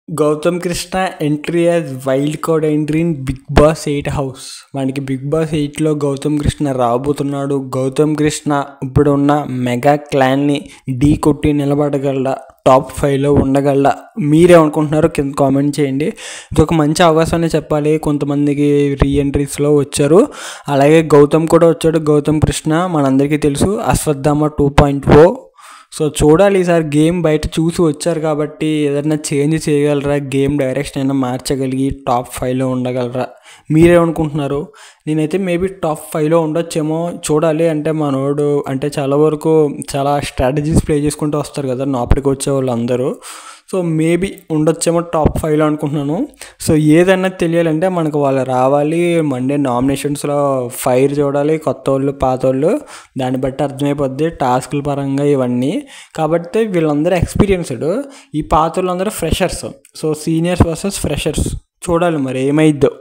Gautam Krishna entry as wild card entry in Bigg Boss 8 house. మనకి Bigg Boss 8లో గౌతమ్ కృష్ణ రాబోతున్నాడు. గౌతమ్ కృష్ణ ఇప్పుడున్న మెగా క్లాన్ని ఢీ కొట్టి నిలబడగలడా, టాప్ 5లో ఉండగలడా? మీరేమనుకుంటున్నారో కింద కామెంట్ చేయండి. ఇది ఒక మంచి అవకాశం చెప్పాలి. కొంతమందికి రీఎంట్రీస్లో వచ్చారు, అలాగే గౌతమ్ కూడా వచ్చాడు. గౌతమ్ కృష్ణ మనందరికీ తెలుసు అశ్వత్థామ 2.0. సో చూడాలి, ఈసారి గేమ్ బయట చూసి వచ్చారు కాబట్టి ఏదైనా చేంజ్ చేయగలరా, గేమ్ డైరెక్షన్ అయినా మార్చగలిగి టాప్ 5లో ఉండగలరా? మీరేమనుకుంటున్నారు? నేనైతే మేబీ టాప్ 5లో ఉండొచ్చేమో, చూడాలి. అంటే మనోడు అంటే చాలా వరకు చాలా స్ట్రాటజీస్ ప్లే చేసుకుంటూ వస్తారు కదా లోపలికి వచ్చే వాళ్ళు అందరూ. సో మేబీ ఉండొచ్చేమో టాప్ 5లో అనుకుంటున్నాను. సో ఏదన్నా తెలియాలంటే మనకు వాళ్ళు రావాలి, మండే నామినేషన్స్లో ఫైర్ చూడాలి, కొత్త వాళ్ళు పాత వాళ్ళు, దాన్ని బట్టి అర్థమైపోద్ది టాస్కుల పరంగా ఇవన్నీ. కాబట్టి వీళ్ళందరూ ఎక్స్పీరియన్స్డ్, ఈ పాత వాళ్ళందరూ freshers. So seniors versus freshers, చూడాలి మరి ఏమైద్దో.